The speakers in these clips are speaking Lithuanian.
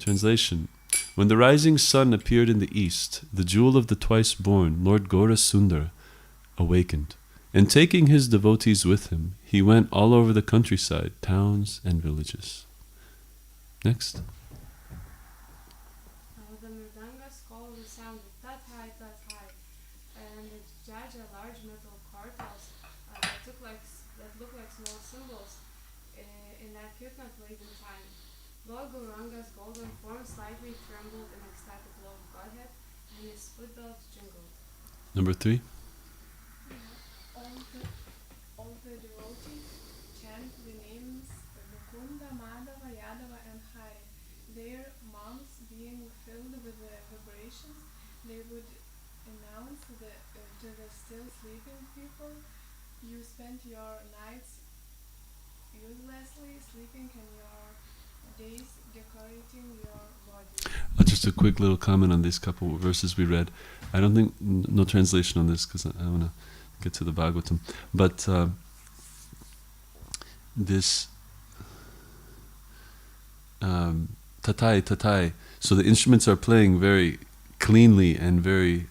Translation. When the rising sun appeared in the east, the jewel of the twice-born, Lord Gaura Sundar, awakened. And taking his devotees with him, he went all over the countryside, towns and villages. Next. The mridangas called the sound of tathai, tathai, and the jaja, large metal cartels that look like small cymbals in that kirtan played in time. Lord Gauranga's golden form slightly trembled in ecstatic love of Godhead, and his footbells jingled. Number 3. All the devotees chant the names Mukunda, Madhava, Yadava, and Hari. Their mouths being filled with the vibrations, they would announce to the still sleeping people, you spent your nights uselessly sleeping and your days decorating your body. Just a quick little comment on these couple of verses we read. I don't think, no translation on this because I want to get to the Bhagavatam. But this tatai, tatai, so the instruments are playing very cleanly and very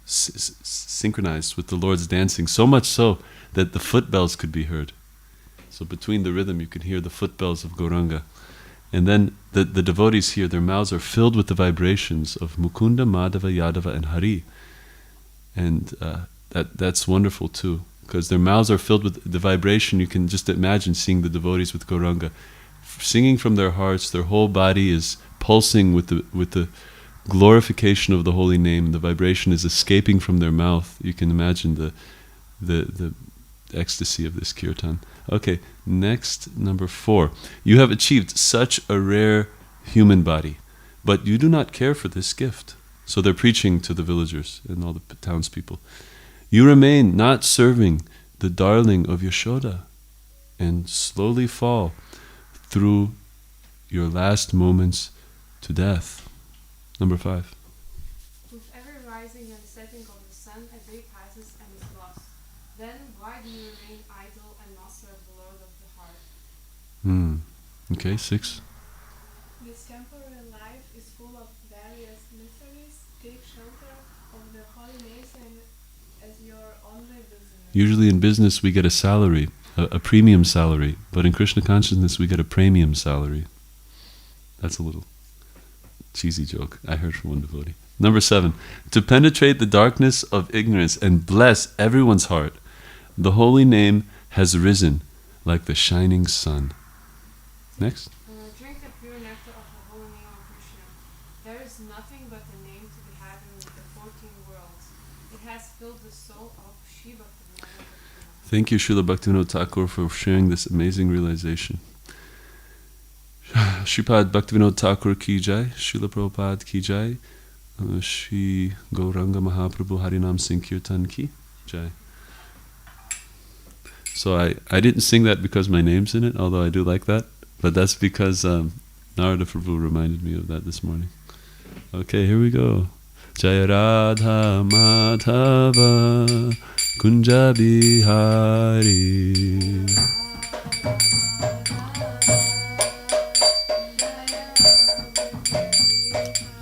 synchronized with the Lord's dancing, so much so that the footbells could be heard. So between the rhythm you could hear the footbells of Gauranga. And then the devotees here, their mouths are filled with the vibrations of Mukunda, Madhava, Yadava, and Hari. And that's wonderful too, because their mouths are filled with the vibration. You can just imagine seeing the devotees with Gauranga singing from their hearts. Their whole body is pulsing with the glorification of the holy name. The vibration is escaping from their mouth. You can imagine the ecstasy of this kirtan. Okay, next, number 4. You have achieved such a rare human body, but you do not care for this gift. So they're preaching to the villagers and all the townspeople. You remain not serving the darling of Yashoda and slowly fall through your last moments to death. Number 5. With every rising and setting of the sun, a day passes and is lost. Then why do you remain idle and not serve the Lord of the heart? Okay, 6. This temporary life is full of various miseries. Take shelter of the holy name as your only business. Usually in business we get a salary, a premium salary, but in Krishna consciousness we get a premium salary. That's a little cheesy joke I heard from one devotee. Number 7. To penetrate the darkness of ignorance and bless everyone's heart, the holy name has risen like the shining sun. Next. Drink the pure nectar of the holy name of Krishna. There is nothing but the name to be had in the 14 worlds. It has filled the soul of Shiva. Thank you, Srila Bhaktivinoda Thakur, for sharing this amazing realization. Shripad Bhaktivinoda Thakur ki jai, Srila Prabhupada ki jai, Shri Gauranga Mahaprabhu Harinam Sankirtan ki jai. So I didn't sing that because my name's in it, although I do like that, but that's because Narada Prabhu reminded me of that this morning. Okay, here we go. Jaya Radha Madhava Kunja Bihari.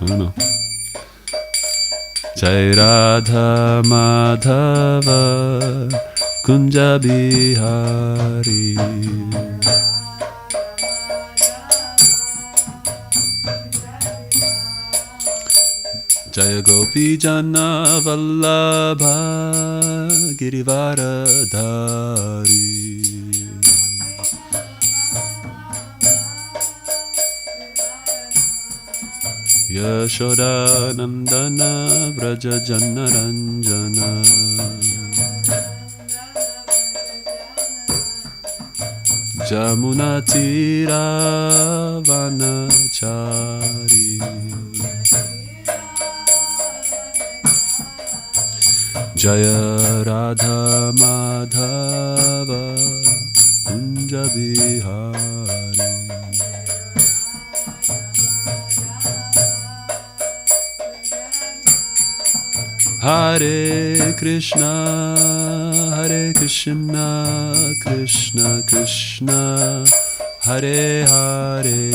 I don't know. Jai Radha Madhava Kunja Bihari. Jaya Gopi Jana Vallabha Girivaradhari. Yashoda Nandana Vraja Jana Ranjana. Jamuna Tira Vanachari. Jaya Radha Madhava Kunja Bihari. Hare Krishna, Krishna Krishna, Hare Hare,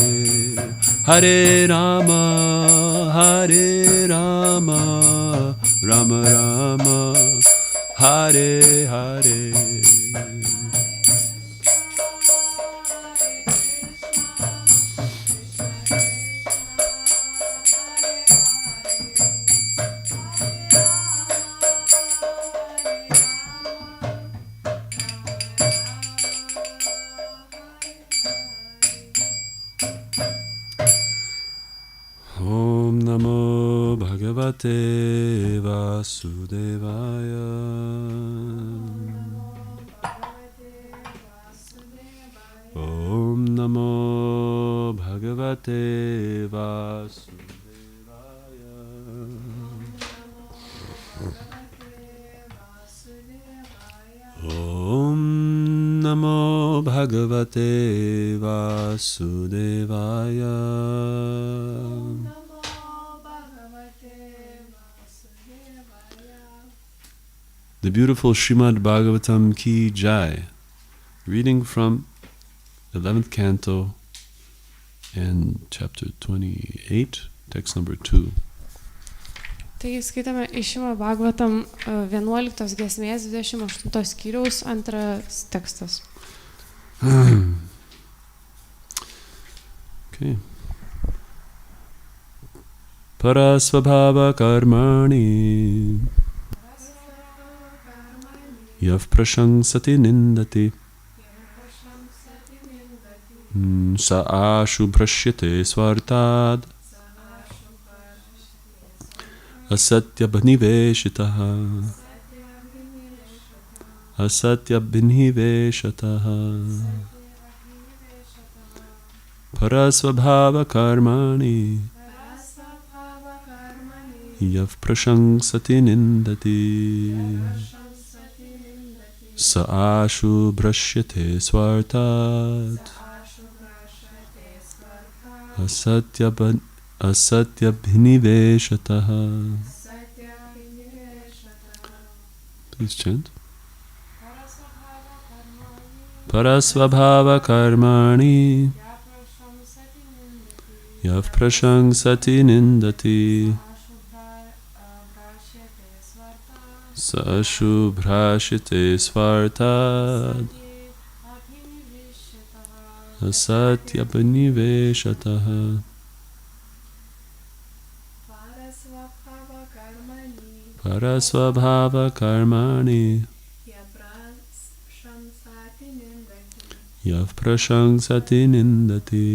Hare Rama, Hare Rama, Rama Rama, Hare Hare. Om Namo Bhagavate Vasudevaya. Om Namo Bhagavate Vasudevaya. Om Namo Bhagavate Vasudevaya. The beautiful Šrimad Bhagavatam ki jai. Reading from 11th canto and chapter 28, text number 2. Taigi skaitame iš Šrimad Bhagavatam 11 giesmės 28 skyriaus antras tekstas. Okay. Para-svabhāva-karmāṇi yav praśaṁsati nindati sa bhraśyate svārthād asaty abhiniveśataḥ para-svabhāva-karmāṇi yav praśaṁsati nindati sa bhraśyate svārthād asaty abhiniveśataḥ. Please chant. Para-svabhāva-karmāṇi yav praśaṁsati nindati sa bhraśyate svārthād asaty abhiniveśataḥ. Para-svabhāva-karmāṇi yav praśaṁsati nindati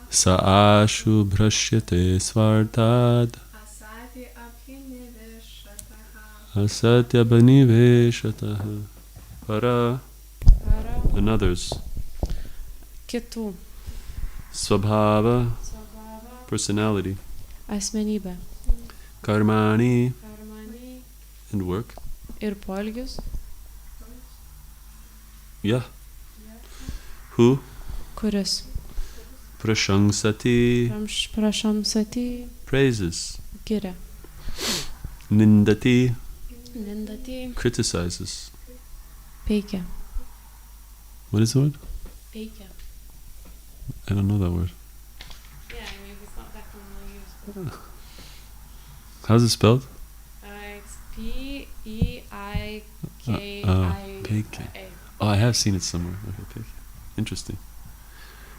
sa bhraśyate svārthād asaty abhiniveśataḥ. Para and others. Kitų. Svabhāva, personality. Asmenybė. Karmāṇi, and work. Ir poelgius. Yeah. Who? Kuris. Praśaṁsati, praśaṁsati. praises. Giria. Nindati, criticizes. Peikti. What is the word? Peikti. I don't know that word. Yeah, I mean, it's not that commonly used. How's it spelled? It's P-E-I-K-I-A. Peikti. Oh, I have seen it somewhere. Okay, Peikti. Interesting.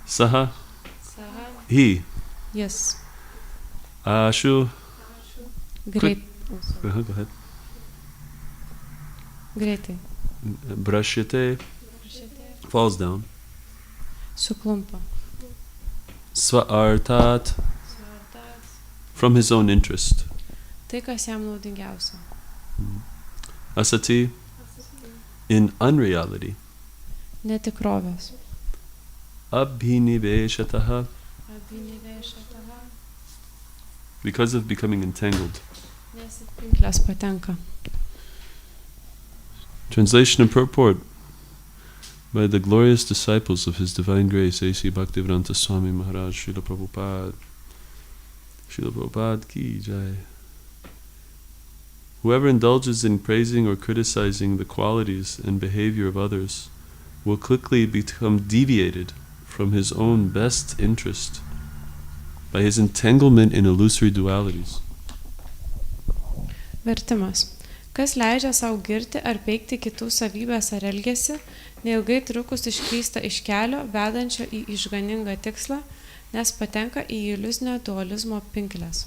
Saha? He. Yes. Ashu. Great. Go ahead. Greitai. Bhraśyate. Falls down. Suklumpa. Svārthād. From his own interest. Tai, kas jam naudingiausia. Asaty. In unreality. Netikrovės. Abhiniveśataḥ. Because of becoming entangled. Nes pinkles patenka. Translation and purport by the glorious disciples of His Divine Grace, A.C. Bhaktivedanta Swami Maharaj, Srila Prabhupada. Srila Prabhupada ki jai. Whoever indulges in praising or criticizing the qualities and behavior of others will quickly become deviated from his own best interest by his entanglement in illusory dualities. Vertimas. Kas leidžia savo girti ar peikti kitų savybes ar elgesį, neilgai trukus išklysta iš kelio, vedančio į išganingą tikslą, nes patenka į iliuzinio dualizmo pinkles.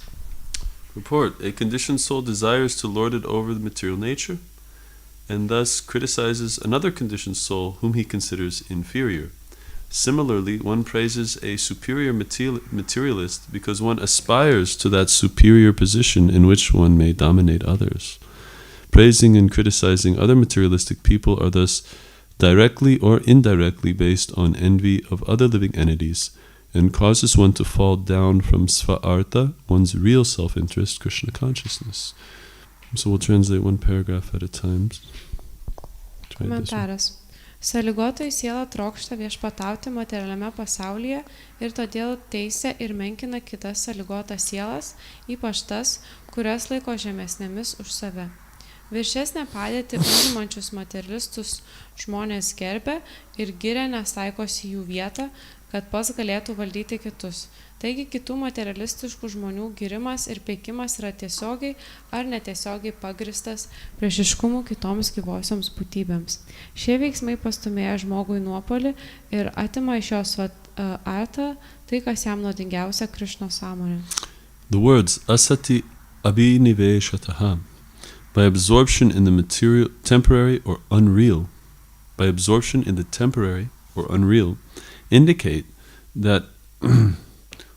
Report: a conditioned soul desires to lord it over the material nature, and thus criticizes another conditioned soul whom he considers inferior. Similarly, one praises a superior materialist because one aspires to that superior position in which one may dominate others. Praising and criticizing other materialistic people are thus directly or indirectly based on envy of other living entities, and causes one to fall down from svārthād, one's real self-interest, Krishna consciousness. So we'll translate one paragraph at a time. Komentaras. Sąlygotoji siela trokšta viešpatauti materialiame pasaulyje ir todėl teisia ir menkina kitas sąlygotas sielas, ypač tas, kurias laiko žemesnėmis už save. Viršesnę padėtį užimančius materialistus žmonės gerbia ir giria, nes taikosi jų vietą, kad pats galėtų valdyti kitus. Taigi kitų materialistiškų žmonių girimas ir peikimas yra tiesiogiai ar netiesiogiai pagristas priešiškumu kitoms gyvosioms būtybėms. Šie veiksmai pastumėja žmogui nuopolį ir atima iš jos svārthād tai, kas jam naudingiausia Krishno sąmonė. The words asaty abhiniveśataḥ, by absorption in the material, temporary or unreal, indicate that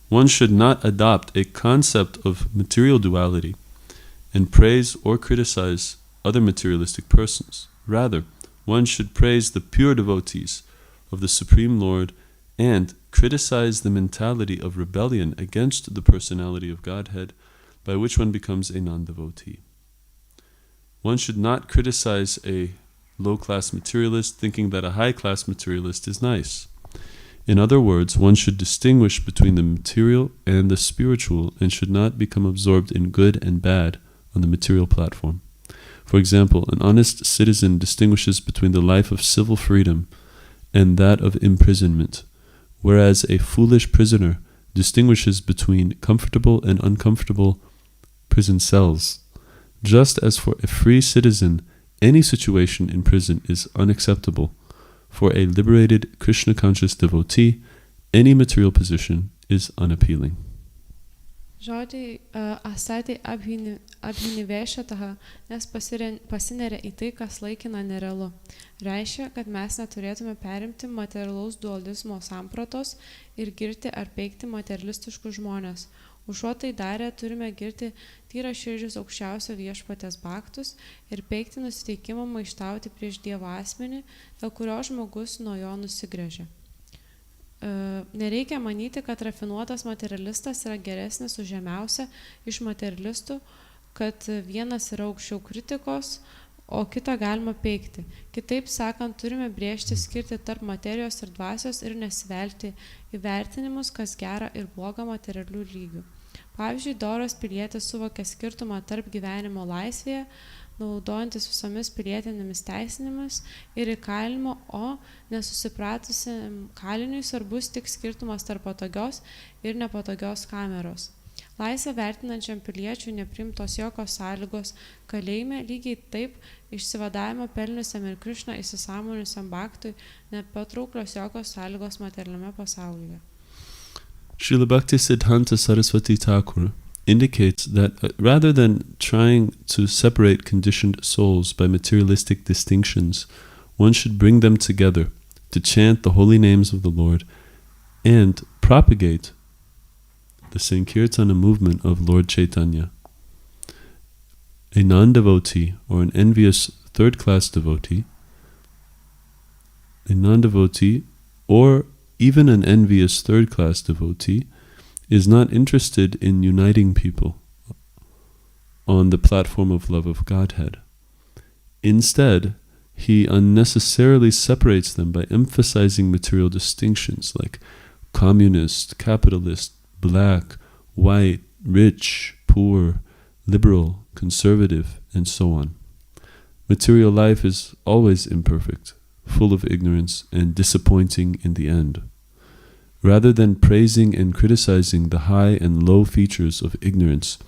one should not adopt a concept of material duality and praise or criticize other materialistic persons. Rather, one should praise the pure devotees of the Supreme Lord and criticize the mentality of rebellion against the personality of Godhead, by which one becomes a non-devotee. One should not criticize a low-class materialist thinking that a high-class materialist is nice. In other words, one should distinguish between the material and the spiritual and should not become absorbed in good and bad on the material platform. For example, an honest citizen distinguishes between the life of civil freedom and that of imprisonment, whereas a foolish prisoner distinguishes between comfortable and uncomfortable prison cells. Just as for a free citizen, any situation in prison is unacceptable, for a liberated Krishna-conscious devotee, any material position is unappealing. Žodžiai asaty abhiniveśataḥ, nes pasineria į tai, kas laikina nerealu. Reiškia, kad mes neturėtume perimti materialaus dualizmo sampratos ir girti ar peikti materialistiškus žmonės. Užuot tai darę, turime girti tyraširdžius aukščiausio viešpaties baktus ir peikti nusiteikimą maištauti prieš Dievo asmenį, dėl kurio žmogus nuo jo nusigręžia. Nereikia manyti, kad rafinuotas materialistas yra geresnis už žemiausią iš materialistų, kad vienas yra aukščiau kritikos, o kitą galima peikti. Kitaip sakant, turime brėžti skirti tarp materijos ir dvasios ir nesivelti į vertinimus, kas gera ir bloga materialių lygių. Pavyzdžiui, doras pilietis suvokia skirtumą tarp gyvenimo laisvėje, naudojantis visomis pilietinėmis teisinėmis ir įkalinimo, o nesusipratusiam kaliniui svarbus tik skirtumas tarp patogios ir nepatogios kameros. Laisvę vertinančiam piliečiui neprimtos jokios sąlygos kalėjime, lygiai taip išsivadavimo pelniusiam ir Krishna įsisąmoniusiam baktui nepatrauklios jokios sąlygos materialiame pasaulyje. Srila Bhaktisiddhanta Saraswati Thakur indicates that rather than trying to separate conditioned souls by materialistic distinctions, one should bring them together to chant the holy names of the Lord and propagate the Sankirtana movement of Lord Chaitanya. A non-devotee or an envious third-class devotee, or even an envious third-class devotee is not interested in uniting people on the platform of love of Godhead. Instead, he unnecessarily separates them by emphasizing material distinctions like communist, capitalist, black, white, rich, poor, liberal, conservative, and so on. Material life is always imperfect, full of ignorance, and disappointing in the end. Rather than praising and criticizing the high and low features of ignorance,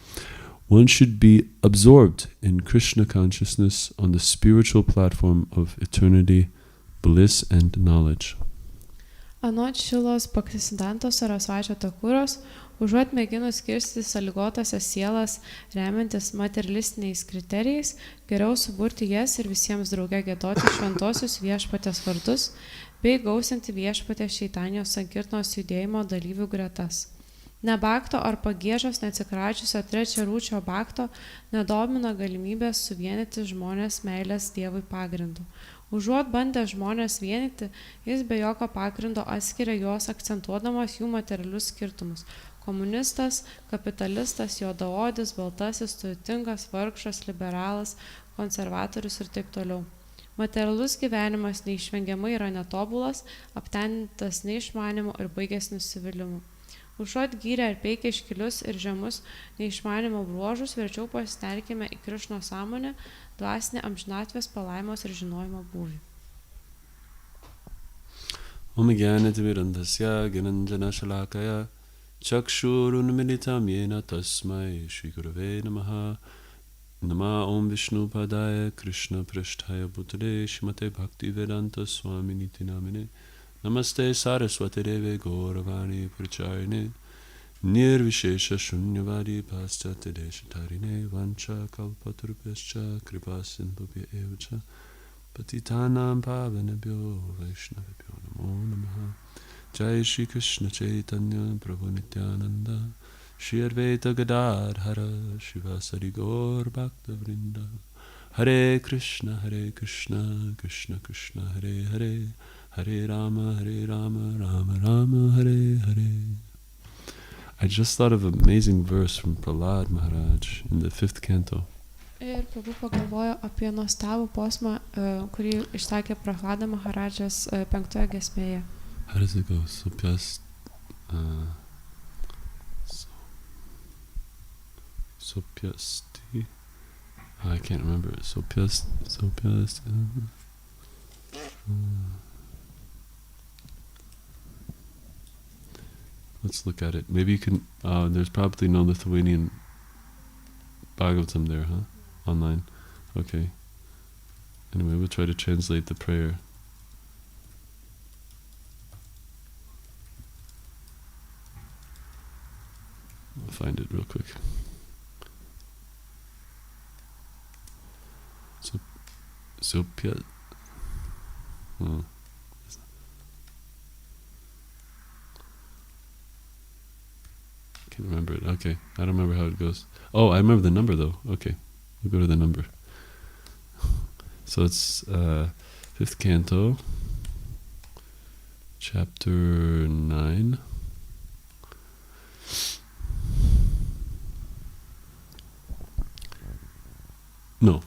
one should be absorbed in Krishna consciousness on the spiritual platform of eternity, bliss, and knowledge. Anot Šilos Bhaktisiddhantos Sarasvačio Thakuros, užuot mėginus kirsti sąlygotasias sielas remiantis materialistiniais kriterijais, geriau suburti jas ir visiems drauge giedoti šventosius viešpatės vardus, bei gausinti viešpatės šeitanijos sankirtnos judėjimo dalyvių gretas. Nebakto ar pagiežos neatsikračiusio trečiarūčio bakto nedomina galimybės suvienyti žmonės meilės Dievui pagrindu. Užuot bandę žmonės vienyti, jis be jokio pagrindo atskiria juos akcentuodamas jų materialius skirtumus. Komunistas, kapitalistas, juodaodis, baltasis, turtingas, vargšas, liberalas, konservatorius ir taip toliau. Materialus gyvenimas neišvengiamai yra netobulas, aptenintas neišmanimu ir baigęs nusivylimu. Užuot gyrę ir peikę iškilius ir žemus neišmanimo bruožus, verčiau pasitelkime į Krišno sąmonę, dvasinę amžinatvės palaimos ir žinojimo būvį. Om Jnanatimirandhasya Gyananjana Shalakaya Chakshurunmilitam Yena Tasmai Shri Gurave Namaha Nama Om Vishnu Padaya Krishna Prasthaya Bhutale Shrimate Bhakti Vedanta Swaminiti Namine Namaste Saraswati Deve Gauravani Puracharine Nirvishesha Shunyavadi Paschate Deshatarine Vancha Kalpaturupescha Kripasindhubhya Evacha Patitanam Pavanabhyo Vaishnavabhyo Namo Namaha Jai Shri Krishna Chaitanya Prabhu Nityananda Shri Advaita Gadadhara Shivasari Gaur Bhakta Vrinda Hare Krishna Krishna Krishna Hare Hare Hare Rama, Rama Rama, Hare Hare. I just thought of an amazing verse from Prahlād Maharaj in the 5th canto. Ir Prabhu pagalvojo apie nuostabų posmą, kurį išsakė Prahlāda Maharājas 5 giesmėje. How does it go? Sopyasti. I can't remember. Sopyasti. Let's look at it. Maybe you can, there's probably no Lithuanian Bhagavatam there, huh? Online. Okay. Anyway, we'll try to translate the prayer. I'll find it real quick. Can't remember it. Okay, I don't remember how it goes. Oh, I remember the number though. Okay, we'll go to the number. So it's 5th canto, chapter 9. No.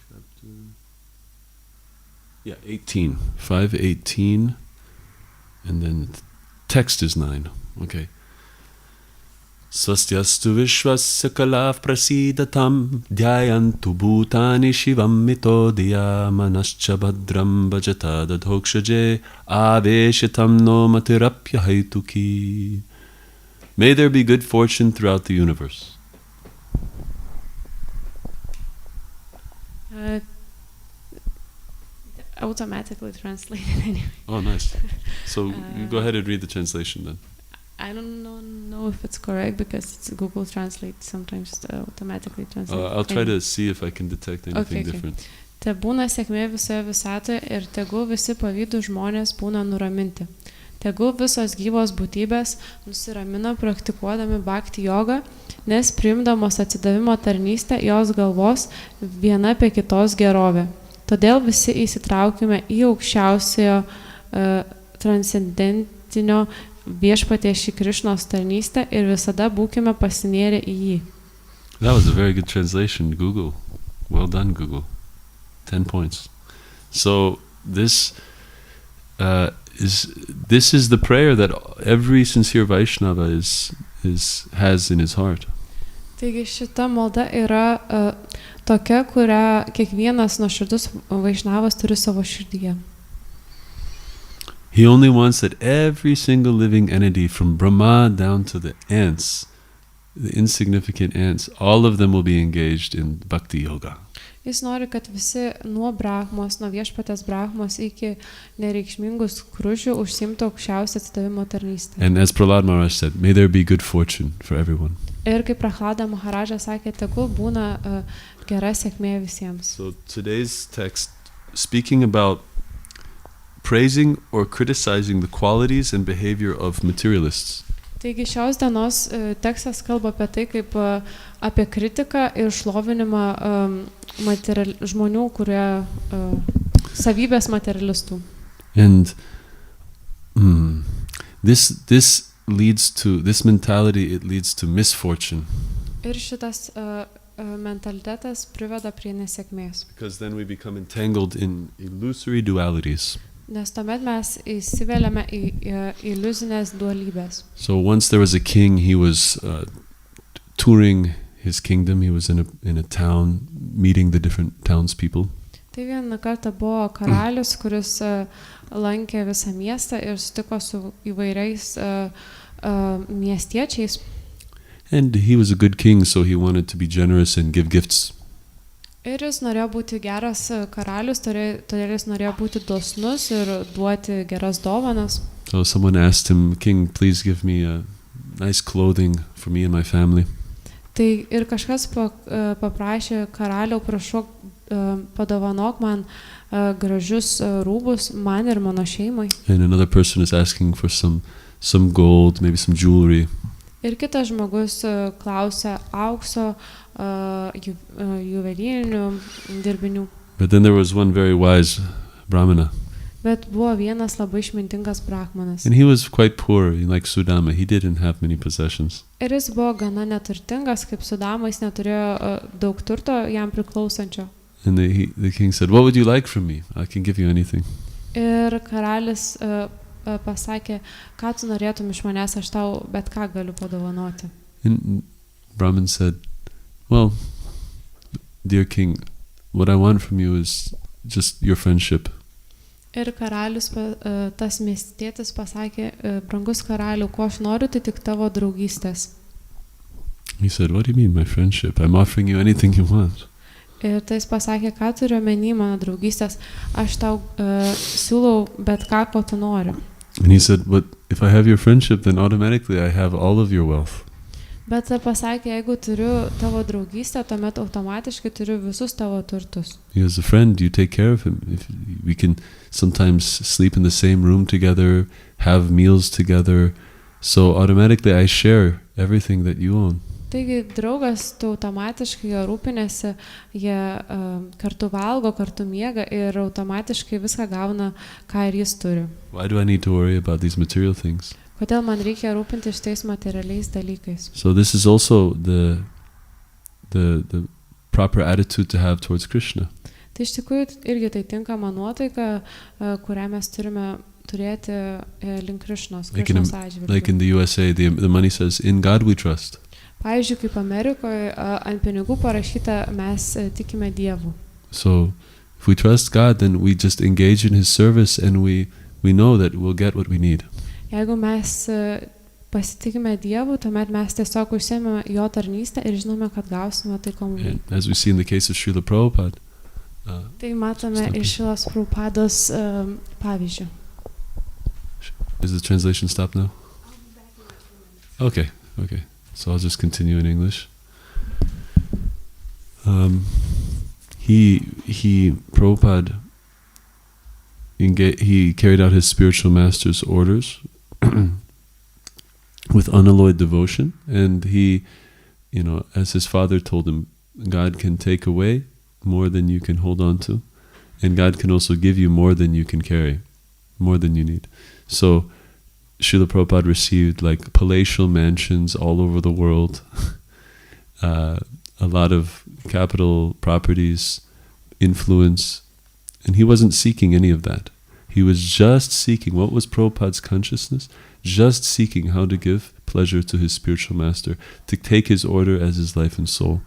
Chapter. Yeah, 18. 5:18, and then text is 9. Okay. Swastyastu vishvasya kalav prasidatam dhyayantu bhutani shivam mito diyamanascha bhadram bhajata dadhokshaje aveshatam no matirapya haituki. May there be good fortune throughout the universe. Automatically translated anyway. Oh, nice. So you go ahead and read the translation then. I don't know if it's correct because it's Google Translate sometimes automatically translates. I'll try to see if I can detect anything different. Te būna sėkmė visoje visatoje ir tegul visi pavydūs žmonės būna nuraminti. Tegul visos gyvos būtybės nusiramina praktikuodami bhakti jogą, nes priimdamos atsidavimo tarnystę jos galvos viena apie kitos gerovę. Todėl visi įsitraukime į aukščiausiojo transcendentinio viešpaties Šri Krišnos tarnystę ir visada būkime pasinėrę į jį. That was a very good translation, Google. Well done, Google. 10 points. So this is the prayer that every sincere Vaishnava has in his heart. Taigi šita malda yra tokia, kurią kiekvienas nuoširdus vaišnavas turi savo širdyje. He only wants that every single living entity from Brahma down to the ants, the insignificant ants, all of them will be engaged in bhakti yoga. Jis nori, kad visi nuo brahmos, nuo viešpatės brahmos iki nereikšmingų skruzdžių užsiimtų aukščiausią atsidavimo tarnystę. And as Prahlad Maharaj said, may there be good fortune for everyone. Ir kaip Prahlada Maharaja sakė, tegul būna gera sėkmė visiems. So today's text, speaking about praising or criticizing the qualities and behavior of materialists. Taigi šios dienos tekstas kalba apie tai, kaip apie kritiką ir šlovinimą žmonių, kurie savybės materialistų. And this leads to, this mentality, it leads to misfortune. Ir šitas mentalitetas priveda prie nesėkmės. Because then we become entangled in illusory dualities. Nes tuomet mes įsiveliame į iliuzinės dualybės. So once there was a king, he was touring his kingdom. He was in a town, meeting the different townspeople. Tai vieną kartą buvo karalius, kuris lankė visą miestą ir sutiko su įvairiais miestiečiais. And he was a good king, so he wanted to be generous and give gifts. Ir jis norėjo būti geras karalius, todėl jis norėjo būti dosnus ir duoti geras dovanas. So someone asked him, "King, please give me nice clothing for me and my family." Tai ir kažkas paprašė karaliau, prašau, padovanok man gražius rūbus man ir mano šeimai. And another person is asking for some gold, maybe some jewelry. Ir kitas žmogus klausia aukso, juvelyrinių dirbinių. But then there was one very wise brahmana. Bet buvo vienas labai išmintingas brahmanas. And he was quite poor, like Sudama. He didn't have many possessions. Ir jis buvo gana neturtingas, kaip Sudama, jis neturėjo daug turto jam priklausančio. And the king said, "What would you like from me? I can give you anything." Ir karalis pasakė, ką tu norėtum iš manęs, aš tau bet ką galiu padovanoti. And Brahman said, "Well, dear king, what I want from you is just your friendship." Ir karalius, tas miestietis pasakė, brangus karaliau, ko aš noriu, tai tik tavo draugystės. He said, "What do you mean, my friendship? I'm offering you anything you want." Ir tai jis pasakė, ką turiu omeny mano draugystės, aš tau siūlau bet ką, ko tu nori. And he said, "But if I have your friendship, then automatically I have all of your wealth." Bet pasakė, jeigu turiu tavo draugystę, tuomet automatiškai turiu visus tavo turtus. He is a friend, you take care of him. If we can sometimes sleep in the same room together, have meals together, so automatically I share everything that you own. Taigi draugas, tu automatiškai jo rūpinėsi, jie kartu valgo, kartu miega ir automatiškai viską gauna, ką ir jis turi. Why do I need to worry about these material things? Kodėl man reikia rūpinti šitais materialiais dalykais? So this is also the proper attitude to have towards Krishna. Tai iš tikrųjų irgi tai tinkama nuotaika, kurią mes turime turėti link Krišnos atžvilgiu. Like in the USA, the money says, "In God we trust." Pavyzdžiui, kaip Amerikoje ant pinigų parašyta, mes tikime Dievu. So if we trust God, then we just engage in His service and we know that we'll get what we need. Jeigu mes pasitikime Dievu, tuomet mes tiesiog užsiėmėme jo tarnystę ir žinome, kad gausime tai, ko mums reikia. As we see in the case of Srila Prabhupada. Tai matome iš Šrilos Prabhupados pavyzdžių. Is the translation stopped now? Okay. So I'll just continue in English. Prabhupada, he carried out his spiritual master's orders with unalloyed devotion, and he, as his father told him, God can take away more than you can hold on to, and God can also give you more than you can carry, more than you need. So Srila Prabhupada received like palatial mansions all over the world, a lot of capital properties, influence, and he wasn't seeking any of that. He was just seeking, what was Prabhupada's consciousness? Just seeking how to give pleasure to his spiritual master, to take his order as his life and soul.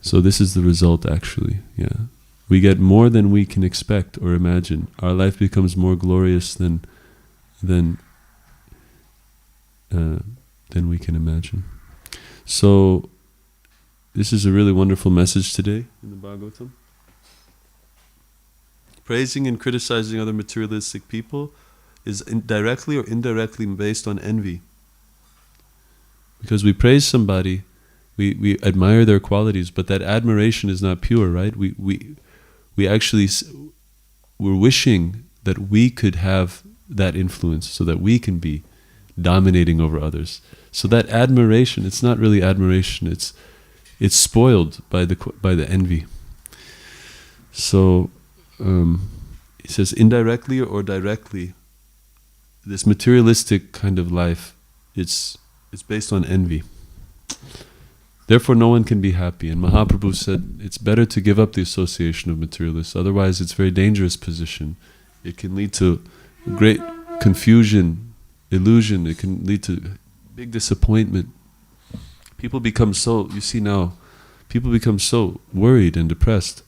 So this is the result actually, yeah. We get more than we can expect or imagine. Our life becomes more glorious than we can imagine. So this is a really wonderful message today in the Bhagavatam. Praising and criticizing other materialistic people is directly or indirectly based on envy. Because we praise somebody, we admire their qualities, but that admiration is not pure, right? We actually, we're wishing that we could have that influence so that we can be dominating over others. So that admiration, it's not really admiration, it's spoiled by the envy. So he says indirectly or directly, this materialistic kind of life, it's based on envy. Therefore no one can be happy. And Mahaprabhu said it's better to give up the association of materialists, otherwise it's a very dangerous position. It can lead to great confusion, illusion, it can lead to big disappointment. People become so, you see now, people become so worried and depressed.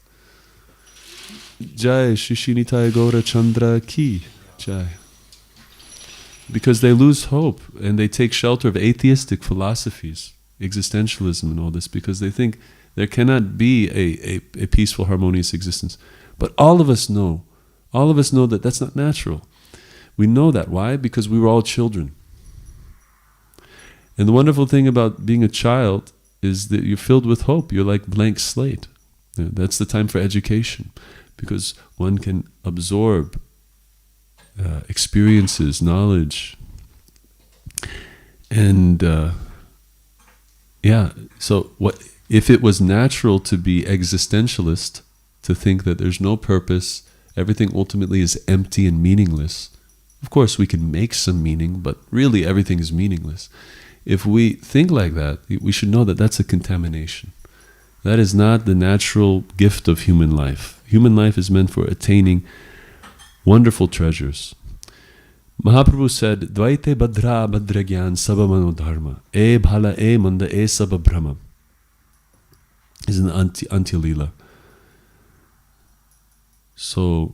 Jai Shishinitai Gaura Chandra Ki Jai. Because they lose hope and they take shelter of atheistic philosophies, existentialism and all this, because they think there cannot be a peaceful, harmonious existence. But all of us know that that's not natural. We know that. Why? Because we were all children. And the wonderful thing about being a child is that you're filled with hope. You're like blank slate. That's the time for education, because one can absorb experiences, knowledge. And so what if it was natural to be existentialist, to think that there's no purpose, everything ultimately is empty and meaningless? Of course we can make some meaning, but really everything is meaningless. If we think like that, we should know that that's a contamination. That is not the natural gift of human life. Human life is meant for attaining wonderful treasures. Mahaprabhu said, Dvaite badra badragyan sabamano dharma, e bhala e manda e saba brahma. Is an anti-lila. So,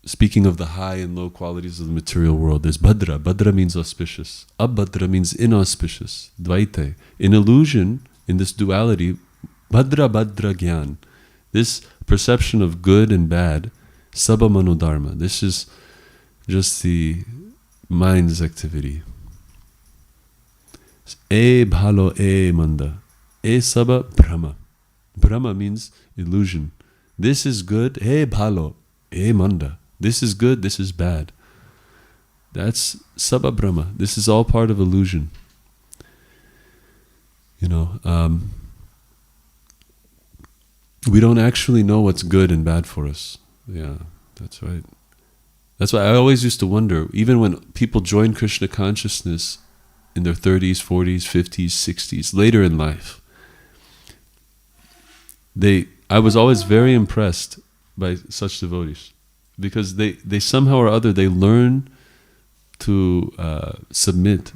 speaking of the high and low qualities of the material world, there's badra. Badra means auspicious. Abhadra means inauspicious. Dvaite. In illusion, in this duality, badra badra gyan, this perception of good and bad, sabha manodharma, this is just the mind's activity. E bhalo e manda, e sabha brahma. Brahma means illusion. This is good, e bhalo, e manda. This is good, this is bad. That's sabha brahma. This is all part of illusion. We don't actually know what's good and bad for us. Yeah, that's right. That's why I always used to wonder, even when people join Krishna consciousness in their 30s, 40s, 50s, 60s, later in life, I was always very impressed by such devotees, because they somehow or other, they learn to submit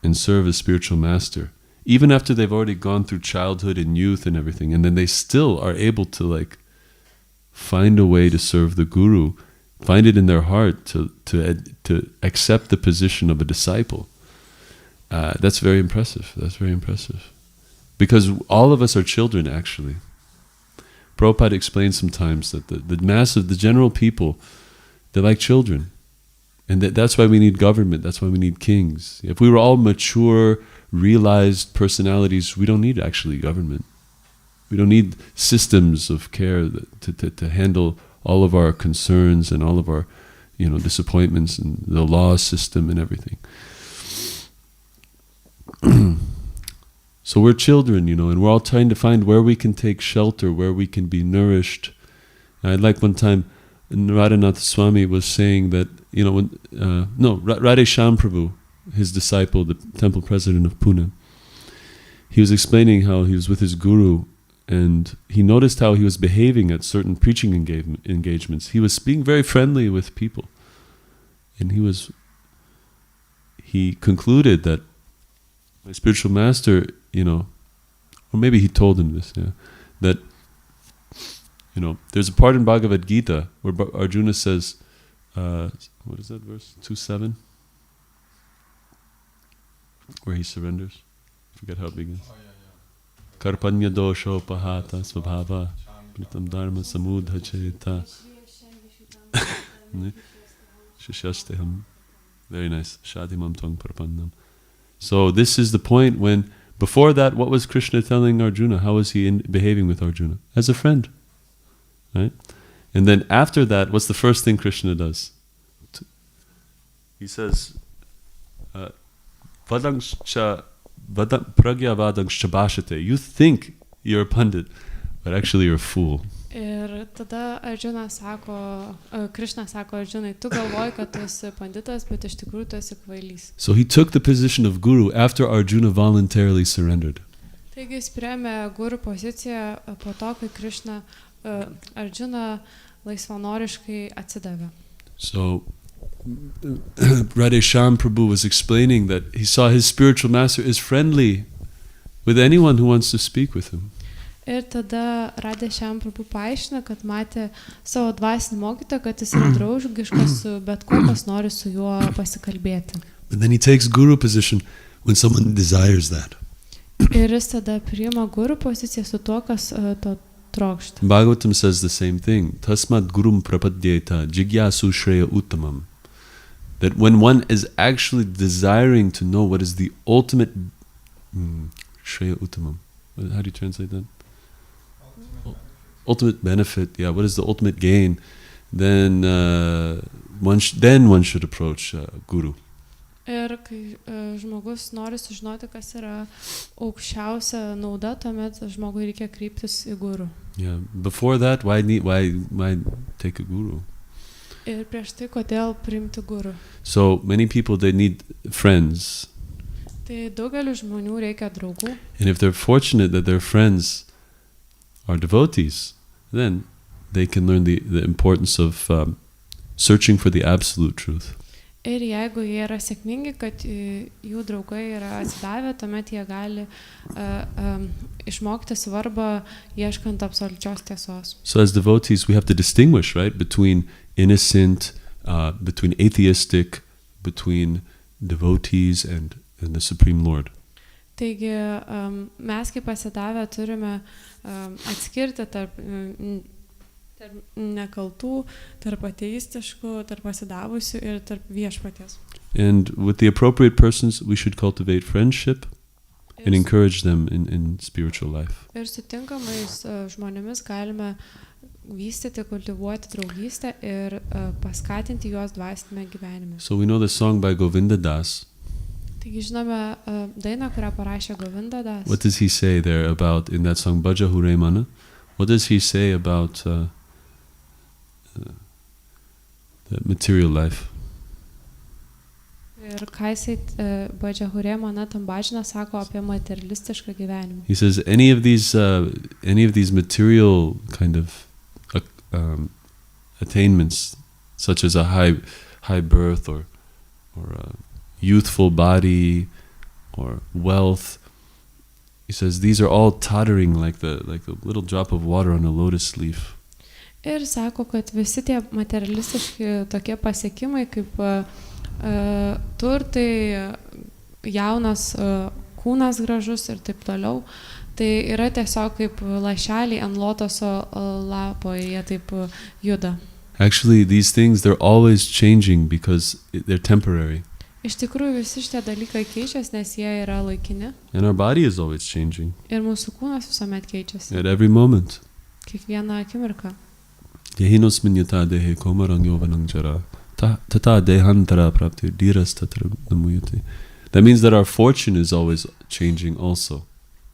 and serve a spiritual master, even after they've already gone through childhood and youth and everything, and then they still are able to find a way to serve the Guru, find it in their heart to accept the position of a disciple. That's very impressive. That's very impressive. Because all of us are children, actually. Prabhupada explains sometimes that the general people, they're like children. And that's why we need government, that's why we need kings. If we were all mature, realized personalities, we don't need actually government. We don't need systems of care to handle all of our concerns and all of our disappointments and the law system and everything. So we're children, and we're all trying to find where we can take shelter, where we can be nourished. And I like one time Radhanath Swami was saying that, Radhesham Prabhu, his disciple, the temple president of Pune, he was explaining how he was with his guru, and he noticed how he was behaving at certain preaching engagements. He was being very friendly with people, and he he concluded that my spiritual master, or maybe he told him this, that, there's a part in Bhagavad Gita where Arjuna says, what is that verse? 2:7? Where he surrenders. I forget how it begins. Karpanya dosho pahata svabhāva pritam dharma samudhacheta shishasteham. Very nice. Shadimam tvang parapannam. So this is the point when, before that, what was Krishna telling Arjuna? How was he behaving with Arjuna? As a friend. Right? And then after that, what's the first thing Krishna does? He says, bhraśyate. You think you're a pandit, but actually you're a fool. Ir tada Krishna sako Arjunai, tu galvoji, kad tu esi panditas, bet iš tikrųjų tu esi kvailys. So he took the position of guru after Arjuna voluntarily surrendered. Taigi jis priėmė guru poziciją po to, kai Arjuna laisvanoriškai atsidavė. So Radheshyam Prabhu was explaining that he saw his spiritual master is friendly with anyone who wants to speak with him. Ir tada Radheshyam Prabhu paaiškina, kad matė savo dvasinį mokytoją, kad jis yra draugiškas su bet kuo, kas nori su juo pasikalbėti. But then he takes guru position when someone desires that. Ir jis tada priima guru poziciją su tuo, kas to trokšta. Bhagavatam says the same thing. Tasmat gurum prapadyeta jigyasu shreya uttamam. That when one is actually desiring to know what is the ultimate shreya uttamam. How do you translate that? Ultimate benefit. Yeah, what is the ultimate gain? Then one should approach guru. Ir kai žmogus nori sužinoti, kas yra aukščiausia nauda, tuomet žmogui reikia kreiptis į guru. Yeah. Before that, why take a guru? Ir prieš tai, kodėl priimti guru? So many people, they need friends. Tai daugeliu žmonių reikia draugų. And if they're fortunate that their friends are devotees, then they can learn the importance of searching for the absolute truth. Ir jeigu jie yra sėkmingi, kad jų draugai yra atsidavę, tuomet jie gali išmokti svarbą ieškant absoliučios tiesos. So as devotees, we have to distinguish, right, between innocent, between atheistic, between devotees and the Supreme Lord. Taigi mes kaip atsidavę turime atskirti tarp nekaltų, tarp ateistiškų, tarp pasidavusių ir tarp viešpaties. And with the appropriate persons, we should cultivate friendship and encourage them in spiritual life. Ir sutinkamais žmonėmis galime vystyti, kultivuoti draugystę ir paskatinti juos dvasinėme gyvenime. So we know the song by Govinda Das. Taigi žinome dainą, kurią parašė Govinda Das. What does he say there about, in that song, Bhaja Hure Mana? What does he say about the material life? Ir ką jisai Bhaja Hure Mana tam bhažane sako apie materialistišką gyvenimą? He says any of these material kind of attainments, such as a high birth or a youthful body or wealth, he says these are all tottering like a little drop of water on a lotus leaf. Ir sako, kad visi tie materialistiški tokie pasiekimai kaip turtai, jaunas kūnas gražus ir taip toliau, tai yra tiesiog kaip lašeliai ant lotoso lapo, jie taip juda. Actually, these things, they're always changing because they're temporary. Iš tikrųjų visi šitie dalykai keičiasi, nes jie yra laikini. And our body is always changing. Ir mūsų kūnas visuomet keičiasi. At every moment. Kiekvieną akimirką. Yehinosmin yata dehe komarang yovanang jara tata dehantara prapti diras tatra namuyate. That means that our fortune is always changing also.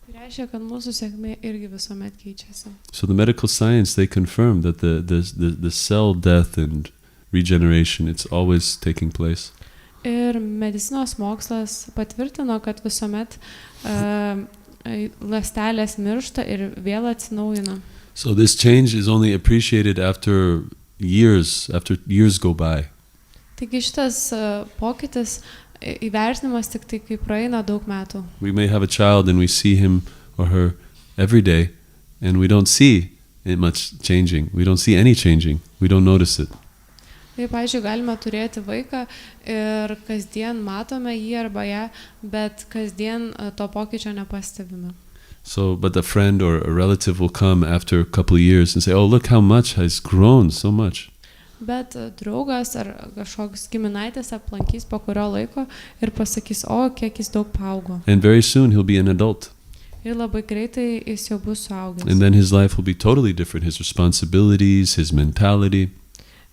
Tai reiškia, kad mūsų sėkmė irgi visuomet keičiasi. So the medical science, they confirm that the cell death and regeneration, it's always taking place. Ir medicinos mokslas patvirtino, kad visuomet ląstelės miršta ir vėl atsinaujina. So this change is only appreciated after years go by. Taigi šitas pokytis įvertinimas tik tai, kai praeina daug metų. We may have a child and we see him or her every day and we don't see it much changing. We don't see any changing. We don't notice it. Tai, pavyzdžiui, galime turėti vaiką ir kasdien matome jį arba ją, bet kasdien to pokyčio nepastebime. So, but a friend or a relative will come after a couple of years and say, oh, look how much has grown so much. Bet draugas ar kažkoks giminaitis aplankys po kurio laiko ir pasakys, o, kiek jis daug paaugo. And very soon he'll be an adult. Ir labai greitai jis jau bus suaugęs. And then his life will be totally different. His responsibilities, his mentality.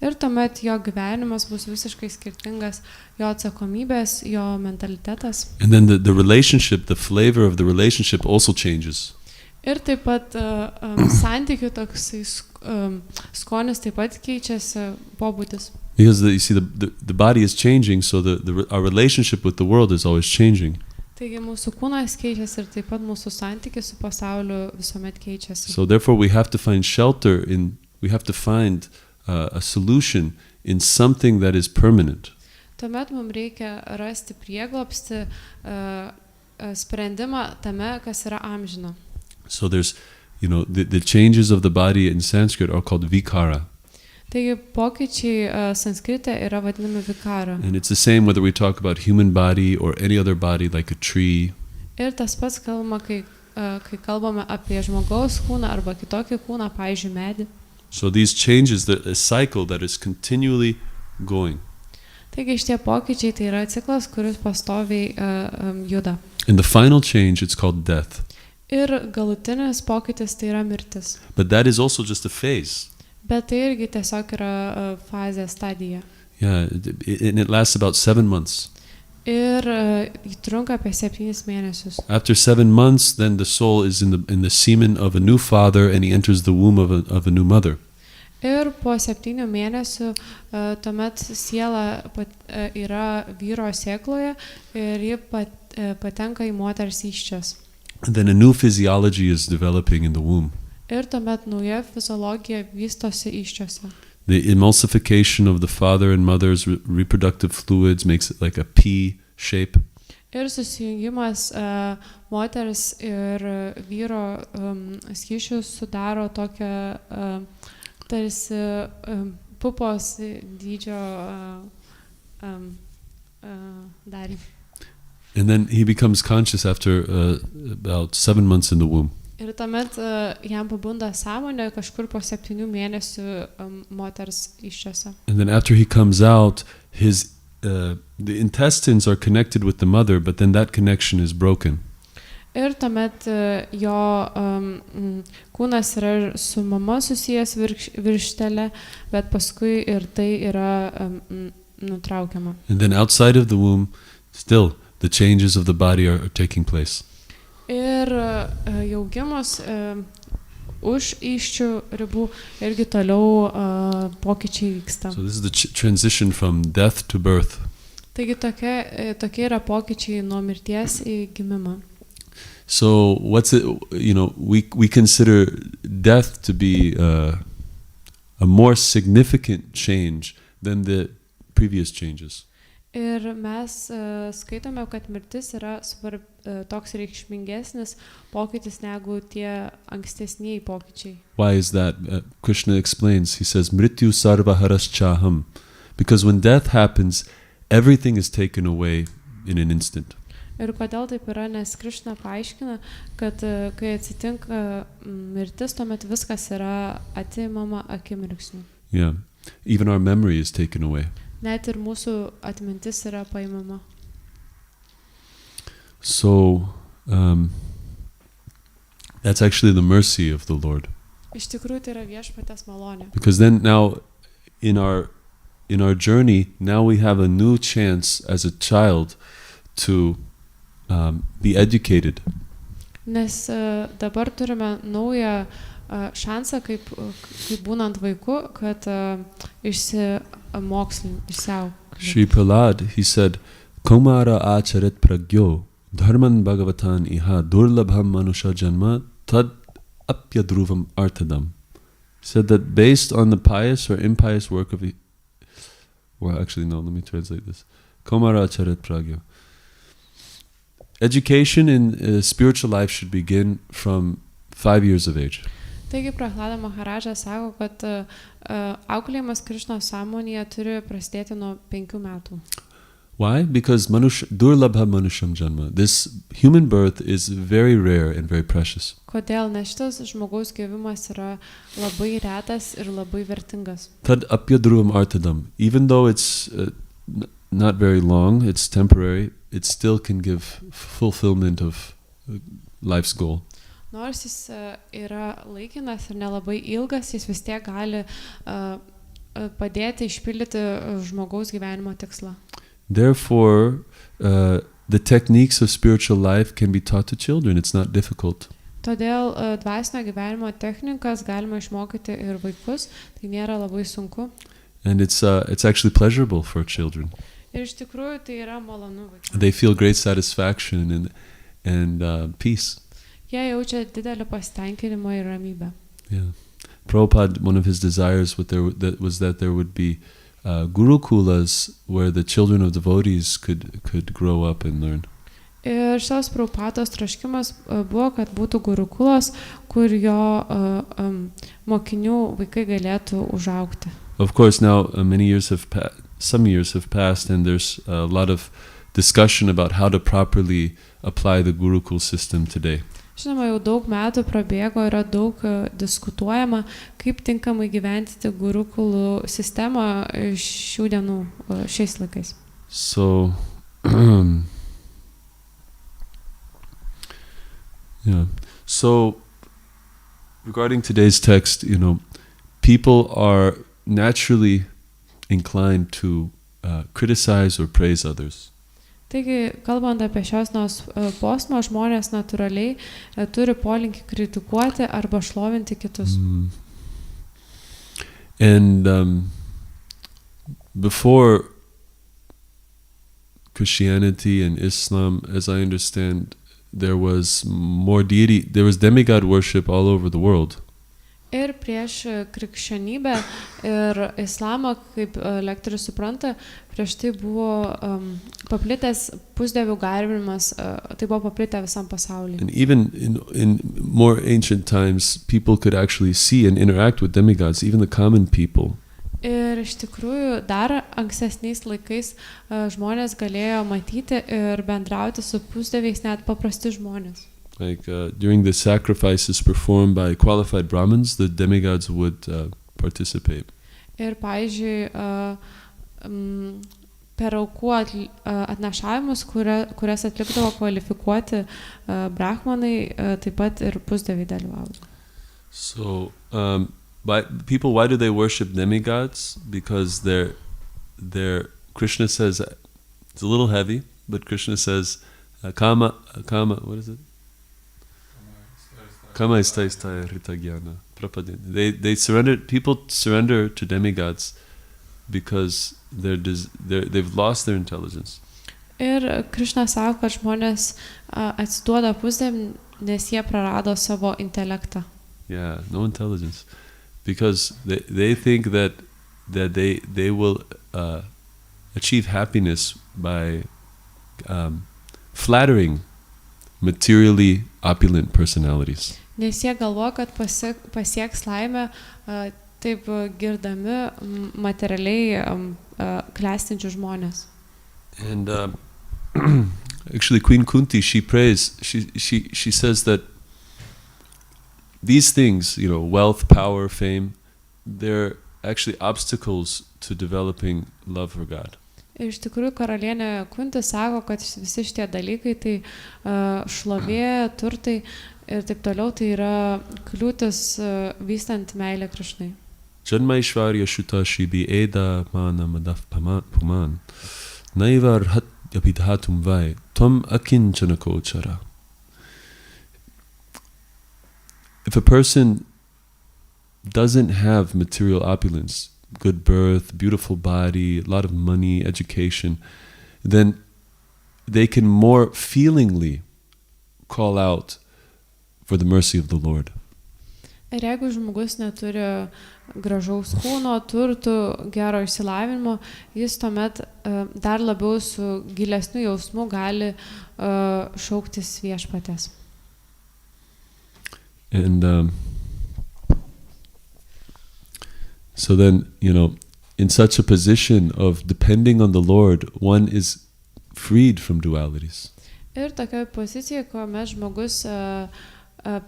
Ir tuomet jo gyvenimas bus visiškai skirtingas, jo atsakomybės, jo mentalitetas. And then the relationship, the flavor of the relationship also changes. Ir taip pat santykių toksai skonis taip pat keičiasi pobūdis. Because you see, the body is changing, so our relationship with the world is always changing. Taigi mūsų kūnas keičiasi ir taip pat mūsų santykis su pasauliu visuomet keičiasi. So therefore we have to find shelter we have to find a solution in something that is permanent. Tuomet mums reikia rasti prieglobstį, sprendimą tame, kas yra amžina. So there's, the changes of the body in Sanskrit are called vikara. Taigi pokyčiai sanskrite yra vadinami vikara. And it's the same whether we talk about human body or any other body like a tree. Ir tas pats kalbama, kai kalbame apie žmogaus kūną arba kitokį kūną, pavyzdžiui, medį. So these changes, a cycle that is continually going. Taigi šitie pokyčiai tai yra ciklas, kuris pastoviai juda. And the final change, it's called death. Ir galutinis pokytis tai yra mirtis. But that is also just a phase. Bet tai irgi tiesiog yra fazė, stadija. Yeah, and it lasts about 7 months. Ir trunka apie 7 mėnesius. After 7 months, then the soul is in the semen of a new father and he enters the womb of a new mother. Ir po 7 mėnesių tuomet siela yra vyro sėkloje ir ji patenka į moters įsčias. And then a new physiology is developing in the womb. Ir tuomet nauja fiziologija vystosi įsčiose. The emulsification of the father and mother's reproductive fluids makes it like a P shape. Ir susijungimas moters ir vyro skysčių sudaro tokią tarsi pupos dydžio darį. And then he becomes conscious after about 7 months in the womb. Ir tuomet jam pabunda sąmonė kažkur po 7 mėnesių moters įsčiose. And then after he comes out, the intestines are connected with the mother, but then that connection is broken. Ir tuomet jo kūnas yra su mama susijęs virštele, bet paskui ir tai yra nutraukiama. And then outside of the womb, still the changes of the body are taking place. Ir jau gimus už įsčių ribų irgi toliau pokyčiai vyksta. So this is the transition from death to birth. Taigi tokie yra pokyčiai nuo mirties į gimimą. So what's it? We consider death to be a more significant change than the previous changes. Ir mes skaitome, kad mirtis yra toks reikšmingesnis pokytis negu tie ankstesniai pokyčiai. Why is that? Krishna explains. He says, "Mrityu sarva haraschaham," because when death happens, everything is taken away in an instant. Ir kodėl taip yra, nes Krishna paaiškina, kad kai atsitinka mirtis, tuomet viskas yra atimama akimirksniu. Yeah, even our memory is taken away. Net ir mūsų atmintis yra paimama. So that's actually the mercy of the Lord. Iš tikrųjų tai yra viešpaties malonė. Because then now in our journey, now we have a new chance as a child to be educated. Nes dabar turime naują šansą, kaip būnant vaiku, kad išsiau. Shri Prahlad, he said, "Kumara acharit pragyo dharman bhagavatam iha durlabham manusha janma tad apyadruvam artadam." He said that based on the pious or impious work of... Well, actually, no, let me translate this. Kaumara charit pragya. Education in spiritual life should begin from 5 years of age. Taigi Prahlada Maharaja sako, kad auklėjimas Krišnos sąmonėje turi prasidėti nuo 5 metų. Why? Because durlabha manusham janma. This human birth is very rare and very precious. Kodėl? Nes šitas žmogaus gimimas yra labai retas ir labai vertingas. Tad apyadruvam artadam. Even though it's not very long, it's temporary, it still can give fulfillment of life's goal. Nors jis yra laikinas ir nelabai ilgas, jis vis tiek gali padėti išpildyti žmogaus gyvenimo tikslą. Therefore, the techniques of spiritual life can be taught to children. It's not difficult. Todėl dvasinio gyvenimo technikas galima išmokyti ir vaikus, tai nėra labai sunku. And it's actually pleasurable for children. Ir iš tikrųjų tai yra malonu vaikams. They feel great satisfaction and peace. Jie jaučia didelį pasitenkinimą ir ramybę. Yeah. Prabhupada, one of his desires was that there would be gurukulas where the children of devotees could grow up and learn. Ir šios Prabhupados troškimas buvo, kad būtų gurukulos, kur jo mokinių vaikai galėtų užaugti. Of course, now some years have passed, and there's a lot of discussion about how to properly apply the gurukul system today. Žinoma, jau daug metų prabėgo, yra daug diskutuojama, kaip tinkamai gyventi gurukulų sistemą šių dienų, šiais laikais. So, yeah. So, regarding today's text, people are naturally inclined to criticize or praise others. Taigi, kalbant apie šios posmą, žmonės natūraliai turi polinkį kritikuoti arba šlovinti kitus. And before Christianity and Islam, as I understand, there was demigod worship all over the world. Ir prieš krikščionybę ir islamą, kaip lektorius supranta, prieš tai buvo paplitęs pusdievių garbinimas, tai buvo paplitę visam pasaulyje. And even in more ancient times, people could actually see and interact with demigods, even the common people. Ir iš tikrųjų dar ankstesniais laikais žmonės galėjo matyti ir bendrauti su pusdieviais, net paprasti žmonės. Like during the sacrifices performed by qualified Brahmins, the demigods would participate. Ir pavyzdžiui, per aukų atnašavimus, kurias atlikdavo kvalifikuoti brahmanai, taip pat ir pusdieviai dalyvavo. So, why do they worship demigods? Because they're Krishna says, it's a little heavy, but Krishna says, kama, what is it? Kama istaistaya ritagyana prapadin. People surrender to demigods because they've lost their intelligence. Ir Krishna sako, kad žmonės atsiduoda pusdieviam, nes jie prarado savo intelektą. Yeah, no intelligence. Because they think that they will achieve happiness by flattering materially opulent personalities. Nes jie galvoja, kad pasieks laimę taip girdami materialiai klestinčių žmonės. And actually Queen Kunti, she prays, she says that these things, wealth, power, fame, they're actually obstacles to developing love for God. Ir iš tikrųjų karalienė Kunti sako, kad visi šitie dalykai, tai šlovė, turtai ir taip toliau, tai yra kliūtis vystant meilę Krišnai. Janma ishvarya shuta shibi eda mana madaf puman naivar hat yapidhatum vai tom akinchana kochara. If a person doesn't have material opulence, good birth, beautiful body, a lot of money, education, then they can more feelingly call out for the mercy of the Lord. Ir jeigu žmogus neturi gražaus kūno, turtų, gero išsilavinimo, jis tuomet dar labiau su gilesniu jausmu gali šauktis viešpaties. And so then, in such a position of depending on the Lord, one is freed from dualities. Ir tokioje pozicijoje, kuomet žmogus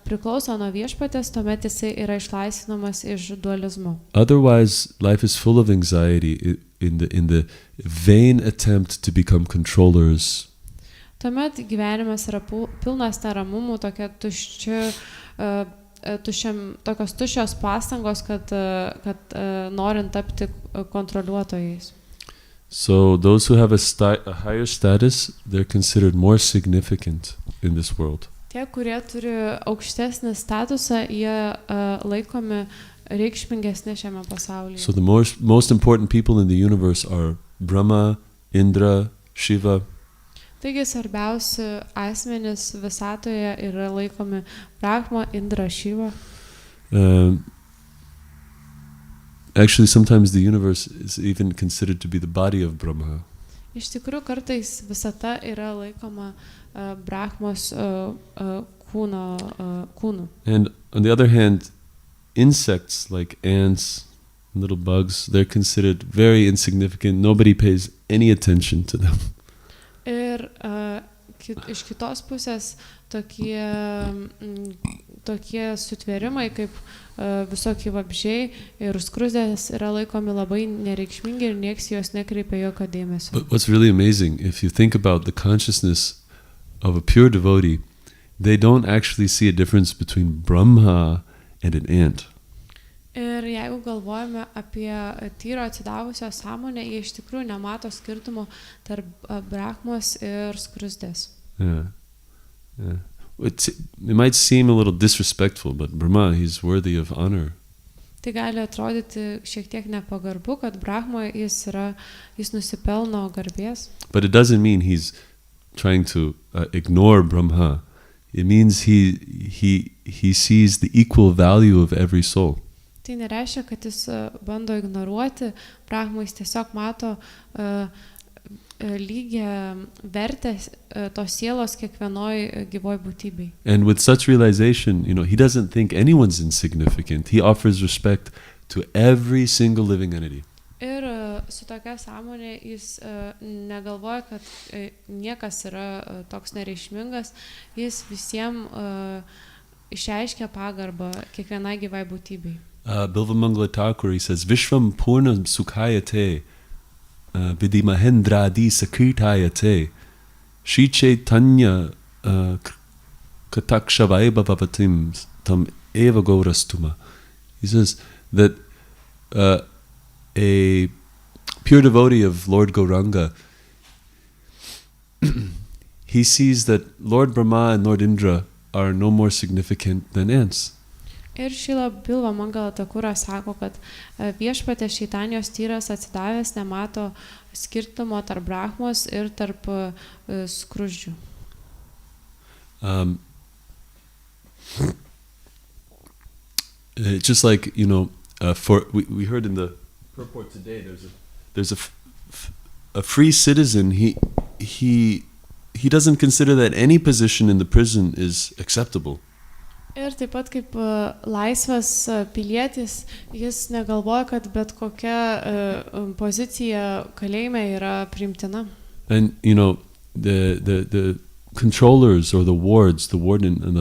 priklauso nuo viešpaties, tuomet jisai yra išlaisvinamas iš dualizmo. Otherwise, life is full of anxiety in the vain attempt to become controllers. Tuomet gyvenimas yra pilnas neramumų, tokios tuščios pastangos, kad norint tapti kontroliuotojais. So those who have a higher status, they're considered more significant in this world. Tie, kurie turi aukštesnį statusą, jie laikomi reikšmingesni šiame pasaulyje. So the most important people in the universe are Brahma, Indra, Shiva. Taigi svarbiausi asmenys visatoje yra laikomi Brahma, Indra, Shiva. Actually, sometimes the universe is even considered to be the body of Brahma. Iš tikrųjų, kartais visata yra laikoma Brahmos kūnu. And on the other hand, insects like ants, little bugs, they're considered very insignificant. Nobody pays any attention to them. Ir iš kitos pusės tokie sutvėrimai kaip visokie vabzdžiai ir skruzdės yra laikomi labai nereikšmingi ir nieks jos nekreipia jokio dėmesio. But what's really amazing, if you think about the consciousness of a pure devotee, they don't actually see a difference between Brahma and an ant. Ir jeigu galvojame apie tyro atsidavusią sąmonę, jie iš tikrųjų nemato skirtumo tarp Brahmos ir skruzdės. Yeah. It might seem a little disrespectful, but Brahma, he's worthy of honor. Tai gali atrodyti šiek tiek nepagarbu, kad Brahma jis nusipelno garbės. But it doesn't mean he's trying to ignore Brahma. It means he sees the equal value of every soul. Tai nereiškia, kad jis bando ignoruoti Brahmą, jis tiesiog mato lygią vertę tos sielos kiekvienoj gyvoj būtybei. And with such realization, he doesn't think anyone's insignificant. He offers respect to every single living entity. Ir su tokia sąmonė jis negalvoja, kad niekas yra toks nereikšmingas, jis visiems išreiškia pagarbą kiekvienai gyvai būtybei. Bilvamangala Thakur, he says, Vishvam Purnam Sukhayate Vidimahendradi Sakirtayate Shri Chaitanya Katakshavaibha Vavatim Tam Eva Gaurastuma. He says that a pure devotee of Lord Gauranga, he sees that Lord Brahma and Lord Indra are no more significant than ants. Ir Šrila Bilvamangala Thakura sako, kad viešpatės Čaitanijos tyras atsidavęs nemato skirtumo tarp Brahmos ir tarp skruzdžių. Just like, we heard in the purport today, there's a free citizen. He doesn't consider that any position in the prison is acceptable. Ir taip pat kaip laisvas pilietis, jis negalvoja, kad bet kokia pozicija kalėjime yra priimtina. And the controllers or the wards, the warden and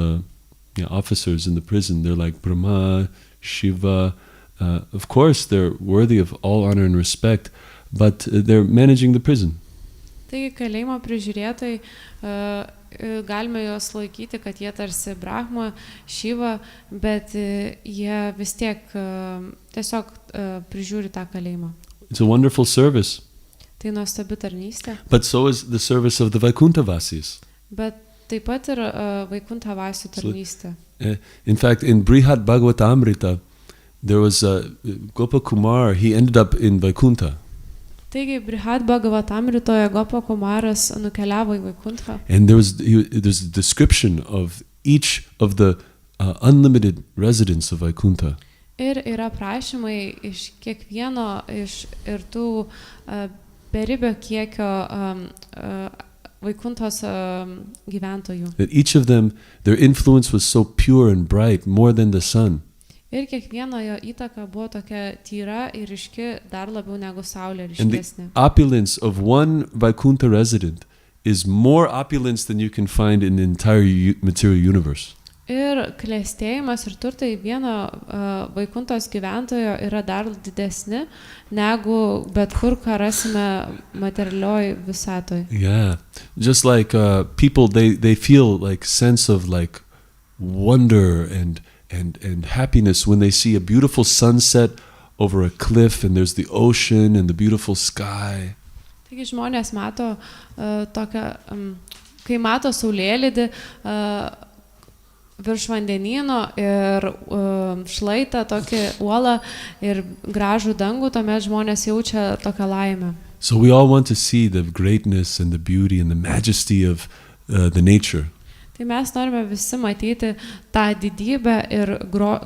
the officers in the prison, they're like Brahma, Shiva. Of course, they're worthy of all honor and respect, but they're managing the prison. Taigi kalėjimo prižiūrėtojai galime juos laikyti, kad jie tarsi Brahma, Shiva, bet jie vis tiek tiesiog prižiūri tą kalėjimą. It's a wonderful service. Tai nuostabi tarnystė. But so is the service of the Vaikuntavasis. Bet taip pat ir Vaikuntavasių tarnystė. In fact, in Šrimad Bhagavatam 11.28.2, there was Gopakumar, he ended up in Vaikuntha. Taigi, Šrimad Bhagavatam 11.28 Gopakumaras nukeliavo į Vaikuntą. And there's a description of each of the unlimited residents of Vaikuntha. Ir yra prašymai iš kiekvieno iš ir tų beribio kiekio Vaikuntos gyventojų. That each of them, their influence was so pure and bright, more than the sun. Ir kiekvieno jo įtaka buvo tokia tyra ir ryški, dar labiau negu saulė And the ryškesnė. opulence of one Vaikuntha resident is more opulence than you can find in the entire material universe. Ir klestėjimas ir turtai vieno Vaikuntos gyventojo yra dar didesni negu bet kur, ką rasime materialioj visatoj. Yeah, just like people, they feel like sense of like wonder and happiness when they see a beautiful sunset over a cliff and there's the ocean and the beautiful sky. Taigi žmonės mato tokią, kai mato saulėlydį virš vandenyno ir šlaitą, tokį uolą ir gražų dangų, tuomet žmonės jaučia tokią laimę. So we all want to see the greatness and the beauty and the majesty of the nature. Tai mes norime visi matyti tą didybę ir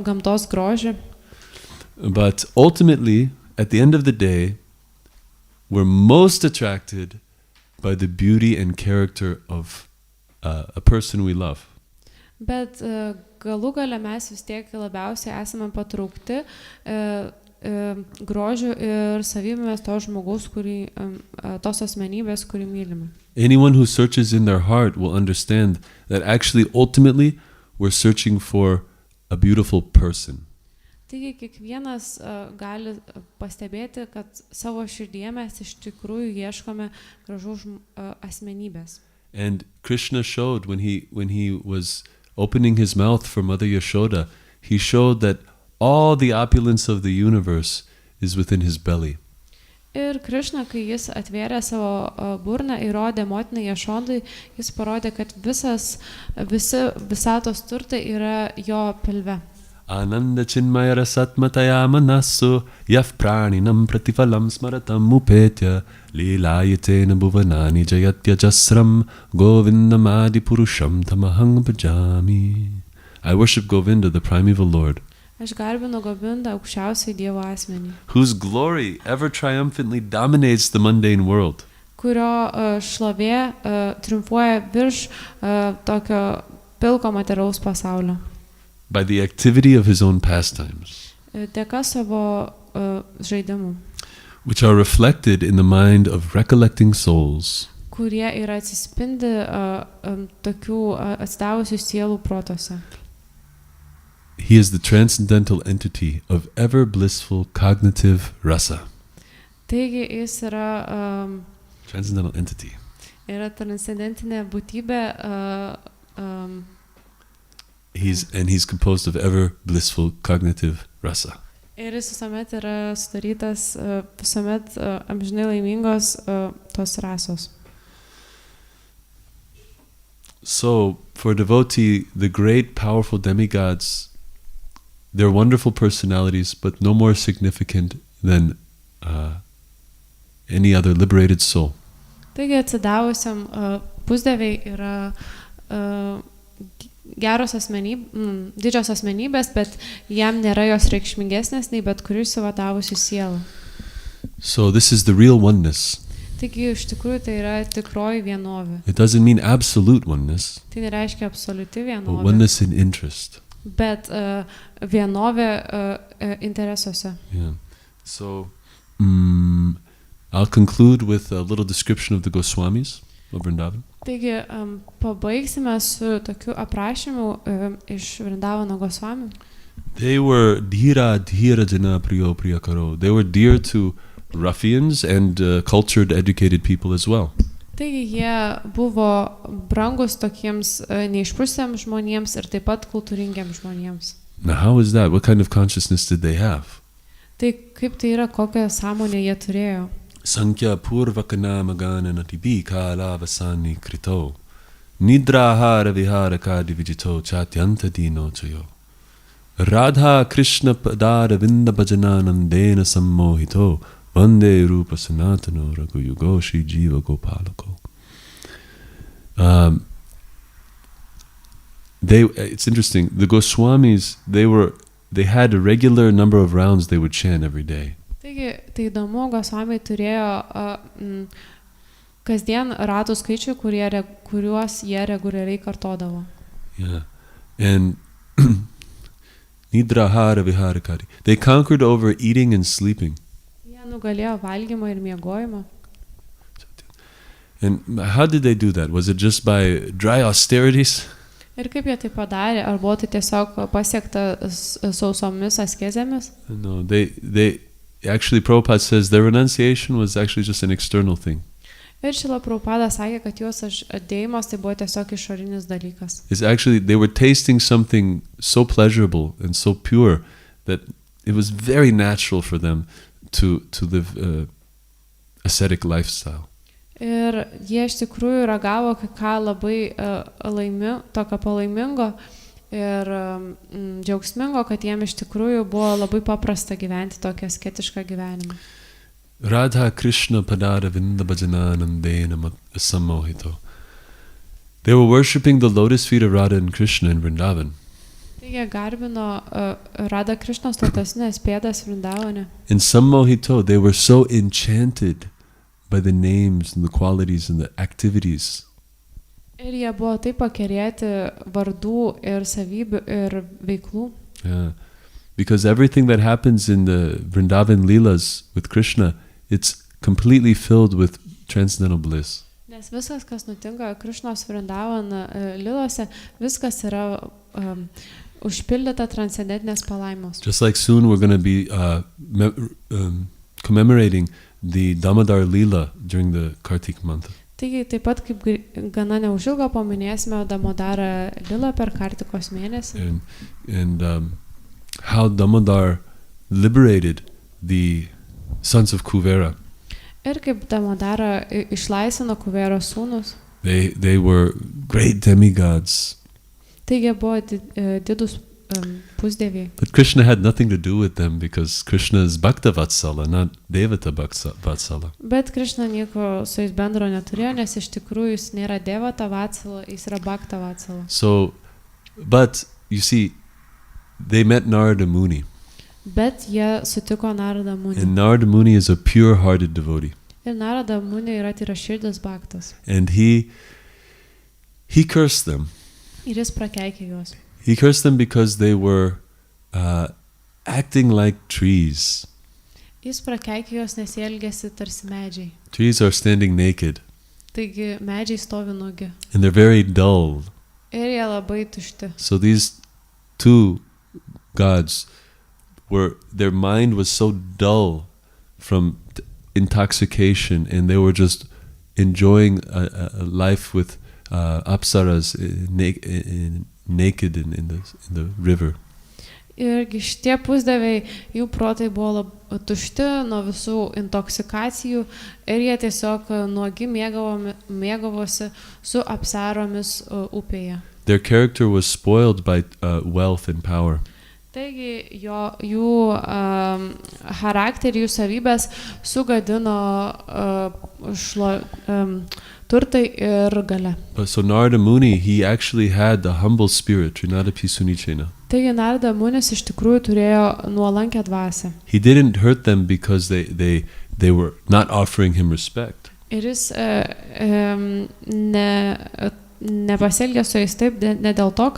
gamtos grožį. But ultimately, at the end of the day, we're most attracted by the beauty and character of a person we love. Bet galų gale mes vis tiek labiausiai esame patraukti grožiu ir savybėmis to žmogaus, tos asmenybės, kurį mylime. Anyone who searches in their heart will understand that actually, ultimately, we're searching for a beautiful person. Taigi kiekvienas gali pastebėti, kad savo širdyje mes iš tikrųjų ieškome gražaus asmenybės. And Krishna showed when he was opening his mouth for Mother Yashoda, he showed that all the opulence of the universe is within his belly. Ir Krishna, kai jis atvėrė savo burną ir rodė motinai Jašodai, jis parodė, kad visi visatos turtai yra jo pilve. Ananda chinmaya rasatmataya manasu yaf praninam pratifalam smaratam upetya leidžia bhuvanani jayatya jasram govindam adi purusham tamahang bhajami. I worship Govinda, the primeval Lord, Aš garbinu Govindą, aukščiausiai Dievo asmenį, whose glory ever triumphantly dominates the mundane world. kurio šlovė triumfuoja virš tokio pilko materialaus pasaulio. By the activity of his own pastimes, Dėka savo žaidimų, which are reflected in the mind of recollecting souls. kurie yra atsispindi tokių atsidavusių sielų protose. He is the transcendental entity of ever blissful cognitive rasa. Taigi jis yra Transcendental entity. transcendentinė būtybė, He's composed of ever blissful cognitive rasa. ir jis visuomet yra sudarytas visuomet amžinai laimingos tos rasos. So, for a devotee, the great powerful demigods, they're wonderful personalities, but no more significant than any other liberated soul. Taigi atsidavusiam pusdieviai yra geros didžios asmenybės, bet jam nėra jos reikšmingesnės nei bet kuri išsivadavusi siela. So this is the real oneness. Taigi iš tikrųjų tai yra tikroji vienovė. It doesn't mean absolute oneness, Tai nereiškia absoliuti but vienovė, oneness in interest. bet vienovė interesuose. Yeah. So I'll conclude with a little description of the Goswamis of Vrindavan. Taigi pabaigsime su tokiu aprašymu iš Vrindavano Gosvamių. They were dhira jana priyo priyakaro. They were dear to ruffians and cultured, educated people as well. Taigi jie buvo brangus tokiems neišprusiems žmonėms ir taip pat kultūringiams žmonėms. Now, how is that? What kind of consciousness did they have? Tai kaip tai yra, kokią sąmonę jie turėjo? Sankhya purvakana magana natibi kala vasani krito nidrahara vihara kadi vijito chatyanta dino chayo Radha Krishna padara vinda bhajananandena sammohito vande rupa sanatano raghuyugo shri jiva gopalako. It's interesting. The Goswamis, they had a regular number of rounds they would chant every day. Tai Taigi, tai įdomu, Gosvamiai turėjo kasdien ratų skaičių, kuriuos jie reguliariai kartodavo. Yeah. And nidrahara viharakari. They conquered over eating and sleeping. Jie nugalėjo valgymą ir miegojimą. And how did they do that? Was it just by dry austerities? Ir kaip jie tai padarė? Ar buvo tai tiesiog pasiekta sausomis askezėmis? No, they actually, Prabhupada says their renunciation was actually just an external thing. Ir Šrila Prabhupada sakė, kad juos dėjimas tai buvo tiesiog išorinis dalykas. It's actually, they were tasting something so pleasurable and so pure that it was very natural for them to live ascetic lifestyle. Ir jie iš tikrųjų ragavo kai ką labai tokio palaimingo ir džiaugsmingo, kad jiem iš tikrųjų buvo labai paprasta gyventi tokį asketišką gyvenimą. Radha Krishna padada vinda bhajananam dena sammohito. They were worshipping the lotus feet of Radha and Krishna in Vrindavan. Jie garbino Radha Krishnos lotosinės pėdas Vrindavane. In sammohito, they were so enchanted by the names and the qualities and the activities. Ir jie buvo taip pakerėti vardų ir savybių ir veiklų. Yeah. Because everything that happens in the Vrindavan Leelas with Krishna, it's completely filled with transcendental bliss. Nes viskas, kas nutinka Krišnos Vrindavana Lilose, viskas yra užpildyta transcendentinės palaimos. Just like soon we're going to be commemorating the Damodar Leela during the Kartik month. Taigi taip pat kaip gana neužilgo paminėsime Damodarą Lilą per Kartikos mėnesį. And how Damodar liberated the sons of Kuvera. Ir kaip Damodara išlaisvino Kuveros sūnus. They were great demigods. Taigi buvo didūs pusdieviai. But Krishna had nothing to do with them because Krishna is Bhakta Vatsala, not Devata Vatsala. Bet Krishna nieko su jais bendro neturėjo, nes iš tikrųjų jis nėra Devata Vatsala, jis yra Bhakta Vatsala. So, but you see, they met Narada Muni. Bet jie sutiko Narada Muni. And Narada Muni is a pure-hearted devotee. Ir Narada Muni yra tyraširdis bhaktas. And he cursed them. Ir jis prakeikė juos. He cursed them because they were acting like trees. Jis prakeikė juos, nes jie elgėsi tarsi medžiai. Trees are standing naked. Taigi medžiai stovi nuogi. And they're very dull. Ir jie labai tušti. So these two gods their mind was so dull from intoxication, and they were just enjoying a life with apsaras naked in the river. Ir šitie pusdieviai, jų protai buvo tušti nuo visų intoksikacijų ir jie tiesiog nuogi mėgavosi su apsaromis upėje. Their character was spoiled by wealth and power. Taigi jų charakterį, jų savybės sugadino turtai ir galia. So Narada Muni, he actually had the humble spirit, Trinadapi Sunichena. Taigi Narada Munis iš tikrųjų turėjo nuolankę dvasią. He didn't hurt them because they were not offering him respect. Ir jis nepasielgė su jais taip, ne dėl to,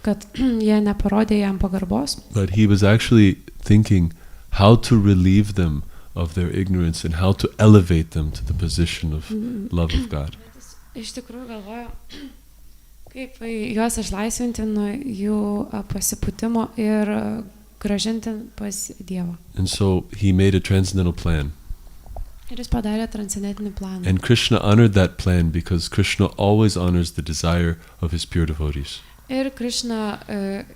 kad jie neparodė jam pagarbos. But he was actually thinking how to relieve them of their ignorance and how to elevate them to the position of love of God. Iš tikrųjų galvoju, kaip juos išlaisvinti nuo jų pasipūtimo ir grąžinti pas Dievą. And so he made a transcendental plan. Ir jis padarė transcendentinį planą. And Krishna honored that plan because Krishna always honors the desire of his pure devotees. Ir Krishna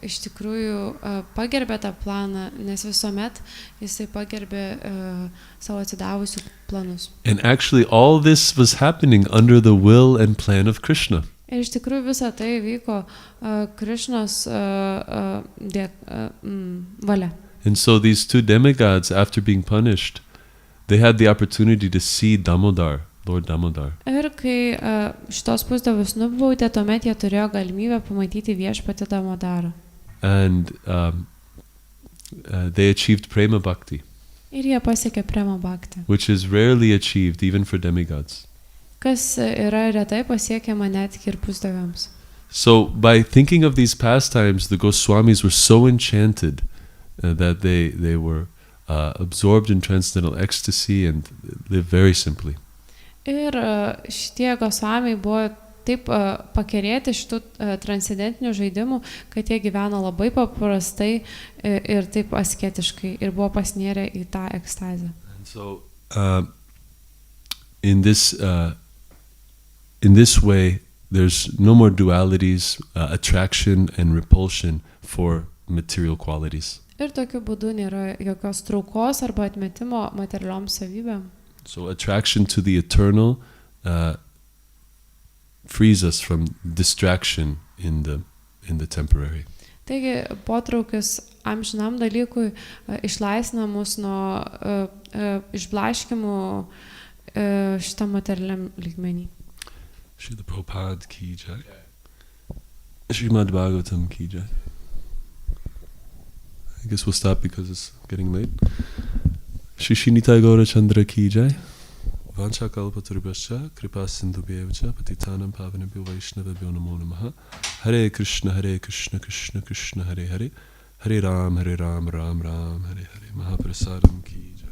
iš tikrųjų pagerbė tą planą, nes visuomet jisai pagerbė savo atsidavusių planus. And actually all this was happening under the will and plan of Krishna. Ir iš tikrųjų visą tai vyko Krishnos valia. And so these two demigods, after being punished, they had the opportunity to see Damodar, Lord Damodar. Ir kai šitos pusdievius nubaudė, tuomet jie turėjo galimybę pamatyti viešpatį Damodarą. And they achieved prema bhakti. Ir jie pasiekia prema bhakti, which is rarely achieved even for demigods. kas yra retai pasiekiama net ir pusdieviams. So by thinking of these pastimes, the Goswamis were so enchanted that they were absorbed in transcendental ecstasy and lived very simply. Ir šitie Gosvamiai buvo taip pakerėti šitų transcendentinių žaidimų, kad jie gyveno labai paprastai ir taip asketiškai ir buvo pasinėrę į tą ekstazę. And so in this way, there's no more dualities, attraction and repulsion for material qualities. Ir tokiu būdu nėra jokios traukos arba atmetimo materialiom savybėm. So attraction to the eternal frees us from distraction in the temporary. Taigi potraukis amžinam dalykui išlaisvina mus nuo išblaškimų šitam materialiam lygmenį. Srila Prabhupada ki jai. Šrimad Bhagavatam ki jai. I guess we'll stop because it's getting late. Shri Nitai Gaura Chandra ki jai. Vancha kalpatarubhascha kripa sindhubhyeva patitanam pavanebhyo vaishnavabhyo namo namaha. Hare Krishna Krishna Krishna Hare Hare. Hare Ram Ram Ram Hare Hare. Mahaprasadam ki jai.